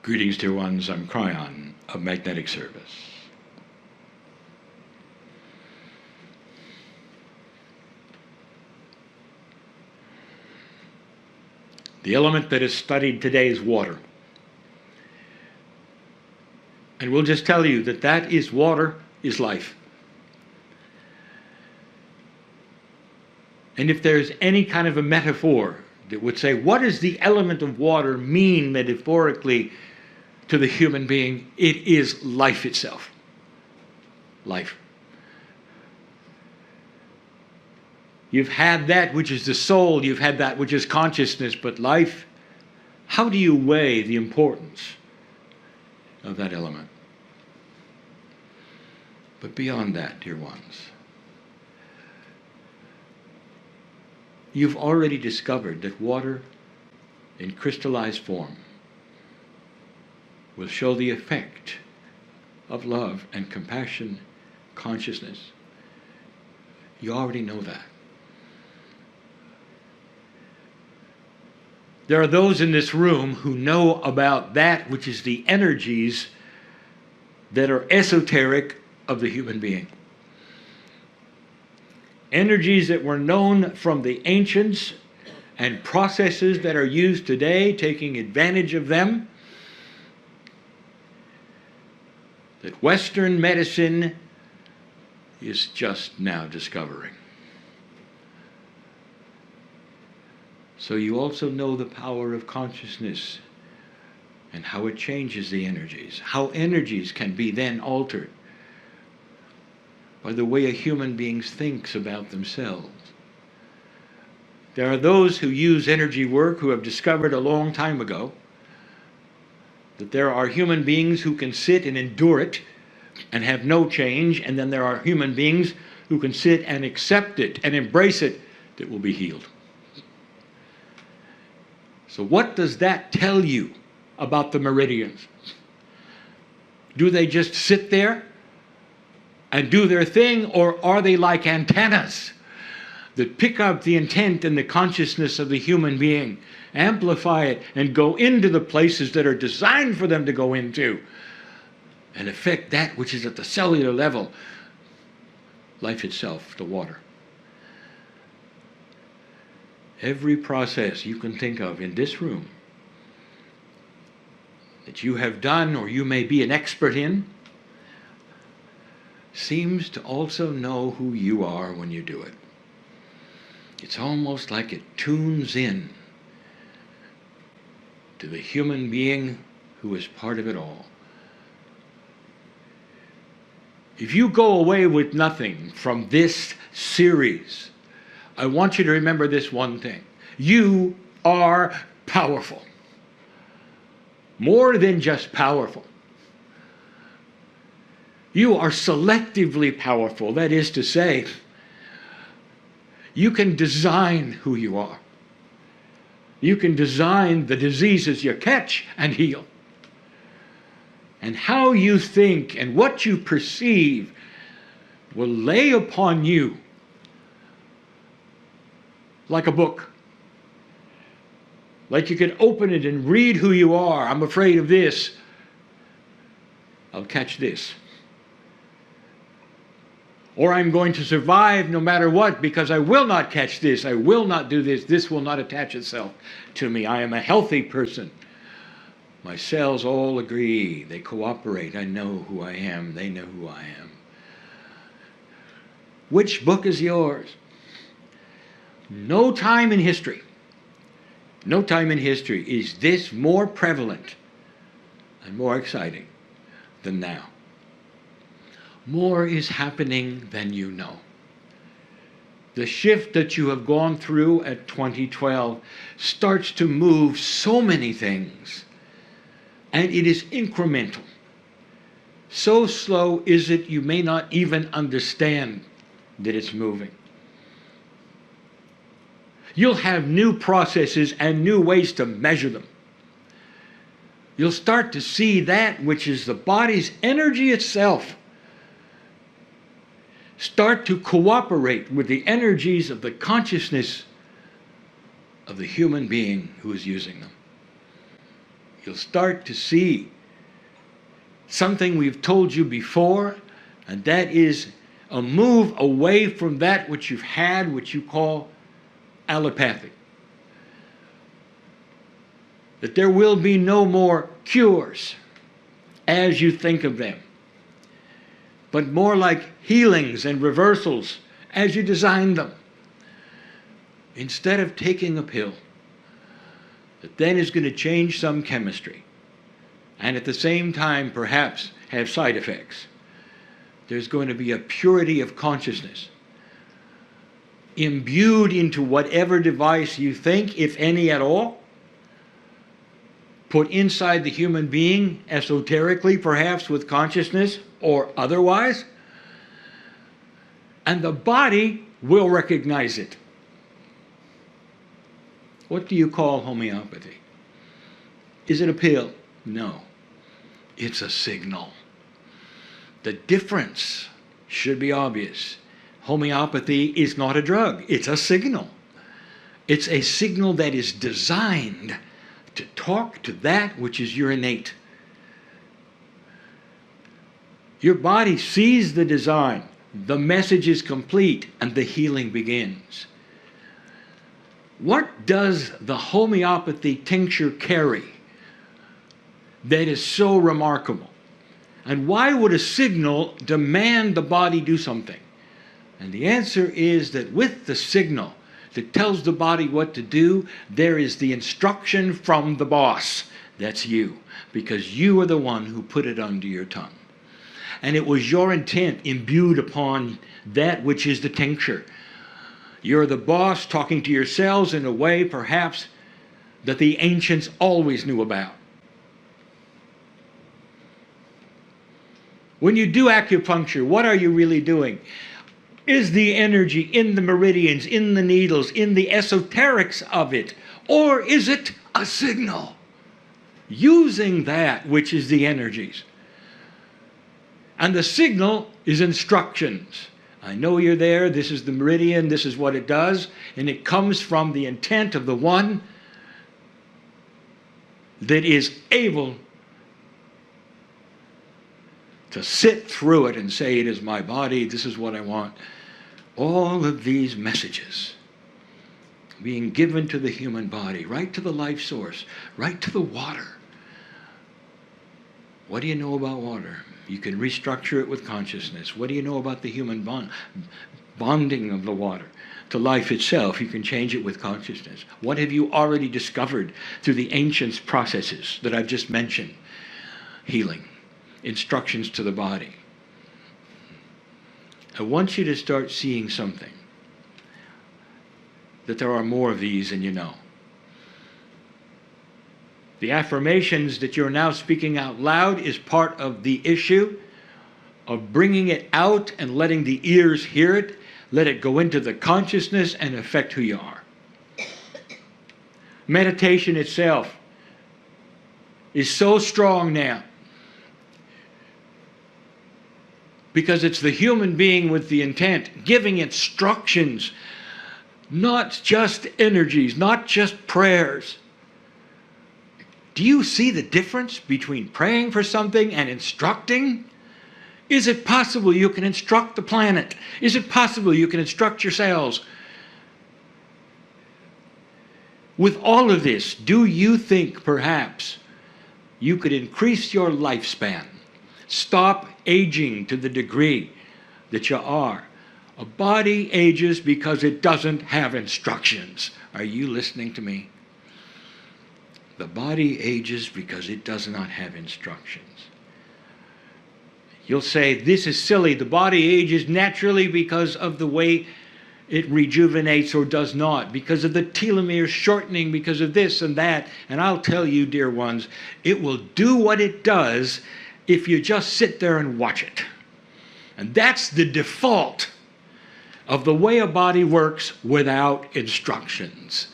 Greetings, dear ones. I'm Cryon of Magnetic Service. The element that is studied today is water. And we'll just tell you that that is water is life. And if there's any kind of a metaphor that would say, what does the element of water mean metaphorically to the human being? It is life itself. Life. You've had that which is the soul, you've had that which is consciousness, but life, how do you weigh the importance of that element? But beyond that, dear ones, you've already discovered that water in crystallized form will show the effect of love and compassion, consciousness. You already know that. There are those in this room who know about that which is the energies that are esoteric of the human being. Energies that were known from the ancients and processes that are used today, taking advantage of them, that Western medicine is just now discovering. So you also know the power of consciousness and how it changes the energies, how energies can be then altered by the way a human being thinks about themselves. There are those who use energy work who have discovered a long time ago that there are human beings who can sit and endure it and have no change, and then there are human beings who can sit and accept it and embrace it that will be healed. So what does that tell you about the meridians? Do they just sit there and do their thing, or are they like antennas that pick up the intent and the consciousness of the human being, amplify it, and go into the places that are designed for them to go into, and affect that which is at the cellular level, life itself, the water? Every process you can think of in this room that you have done or you may be an expert in seems to also know who you are when you do it. It's almost like it tunes in to the human being who is part of it all. If you go away with nothing from this series, I want you to remember this one thing. You are powerful. More than just powerful. You are selectively powerful. That is to say, you can design who you are. You can design the diseases you catch and heal. And how you think and what you perceive will lay upon you like a book. Like you can open it and read who you are. I'm afraid of this. I'll catch this. Or I'm going to survive no matter what because I will not catch this. I will not do this. This will not attach itself to me. I am a healthy person. My cells all agree. They cooperate. I know who I am. They know who I am. Which book is yours? No time in history is this more prevalent and more exciting than now. More is happening than you know. The shift that you have gone through at 2012 starts to move so many things, and it is incremental. So slow is it you may not even understand that it's moving. You'll have new processes and new ways to measure them. You'll start to see that which is the body's energy itself start to cooperate with the energies of the consciousness of the human being who is using them. you'll start to see something we've told you before, and that is a move away from that which you've had, which you call allopathic. That there will be no more cures as you think of them, but more like healings and reversals as you design them. Instead of taking a pill that then is going to change some chemistry and at the same time perhaps have side effects, there's going to be a purity of consciousness imbued into whatever device you think, if any at all, put inside the human being, esoterically perhaps with consciousness or otherwise, and the body will recognize it. What do you call homeopathy? Is it a pill? No. It's a signal. The difference should be obvious. Homeopathy is not a drug. It's a signal. It's a signal that is designed to talk to that which is your innate. Your body sees the design, the message is complete, and the healing begins. What does the homeopathy tincture carry that is so remarkable? And why would a signal demand the body do something? And the answer is that with the signal that tells the body what to do, there is the instruction from the boss. That's you, because you are the one who put it under your tongue. And it was your intent imbued upon that which is the tincture. You're the boss talking to yourselves in a way perhaps that the ancients always knew about. When you do acupuncture, what are you really doing? Is the energy in the meridians, in the needles, in the esoterics of it? Or is it a signal? Using that which is the energies. And the signal is instructions. I know you're there, this is the meridian, this is what it does, and it comes from the intent of the one that is able to sit through it and say, it is my body, this is what I want. All of these messages being given to the human body, right to the life source, right to the water. What do you know about water? You can restructure it with consciousness. What do you know about the human bonding of the water to life itself? You can change it with consciousness. What have you already discovered through the ancients' processes that I've just mentioned? Healing, instructions to the body. I want you to start seeing something, that there are more of these than you know. The affirmations that you're now speaking out loud is part of the issue of bringing it out and letting the ears hear it, let it go into the consciousness and affect who you are. Meditation itself is so strong now because it's the human being with the intent giving instructions, not just energies, not just prayers. Do you see the difference between praying for something and instructing? Is it possible you can instruct the planet? Is it possible you can instruct yourselves? With all of this, do you think perhaps you could increase your lifespan? Stop aging to the degree that you are. A body ages because it doesn't have instructions. Are you listening to me? The body ages because it does not have instructions. You'll say, this is silly. The body ages naturally because of the way it rejuvenates or does not, because of the telomeres shortening, because of this and that. And I'll tell you, dear ones, it will do what it does if you just sit there and watch it. And that's the default of the way a body works without instructions.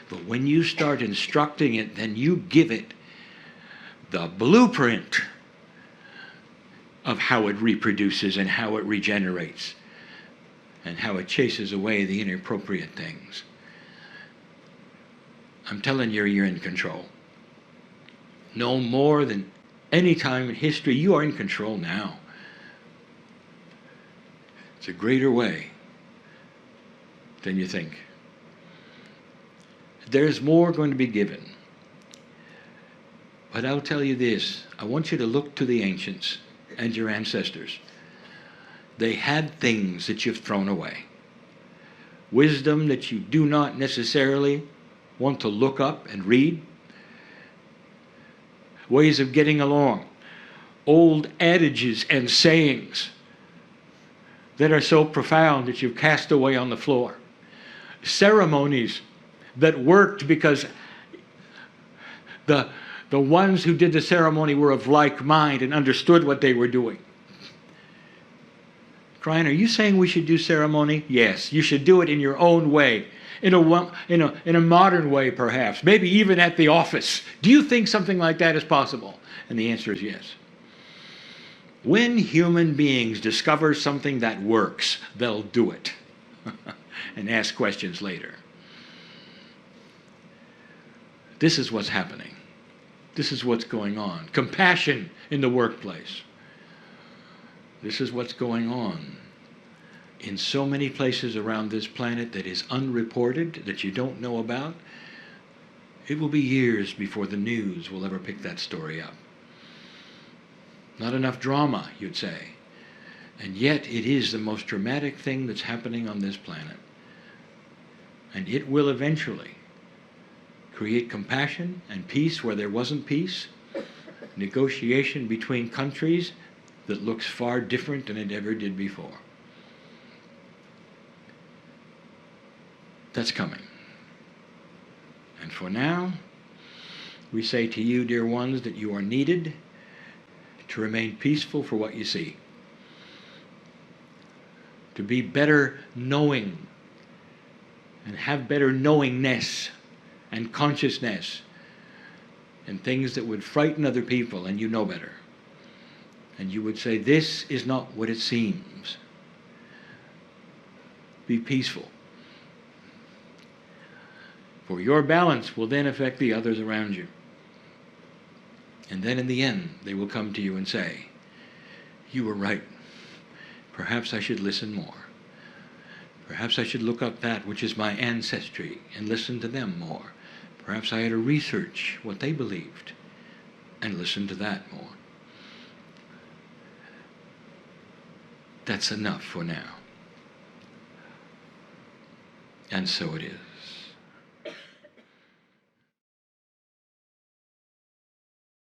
But when you start instructing it, then you give it the blueprint of how it reproduces and how it regenerates and how it chases away the inappropriate things. I'm telling you, you're in control. No more than any time in history, you are in control now. It's a greater way than you think. There's more going to be given. But I'll tell you this, I want you to look to the ancients and your ancestors. They had things that you've thrown away. Wisdom that you do not necessarily want to look up and read. Ways of getting along. Old adages and sayings that are so profound that you've cast away on the floor. Ceremonies that worked because the ones who did the ceremony were of like mind and understood what they were doing. Brian, are you saying we should do ceremony? Yes, you should do it in your own way. In a modern way, perhaps. Maybe even at the office. Do you think something like that is possible? And the answer is yes. When human beings discover something that works, they'll do it. And ask questions later. This is what's happening. This is what's going on. Compassion in the workplace. This is what's going on in so many places around this planet that is unreported, that you don't know about. It will be years before the news will ever pick that story up. Not enough drama, you'd say. And yet it is the most dramatic thing that's happening on this planet. And it will eventually create compassion and peace where there wasn't peace, negotiation between countries that looks far different than it ever did before. That's coming. And for now, we say to you, dear ones, that you are needed to remain peaceful for what you see. To be better knowing and have better knowingness and consciousness and things that would frighten other people, and you know better. And you would say, this is not what it seems. Be peaceful. For your balance will then affect the others around you. And then in the end, they will come to you and say, you were right. Perhaps I should listen more. Perhaps I should look up that which is my ancestry and listen to them more. Perhaps I ought to research what they believed and listen to that more. That's enough for now. And so it is.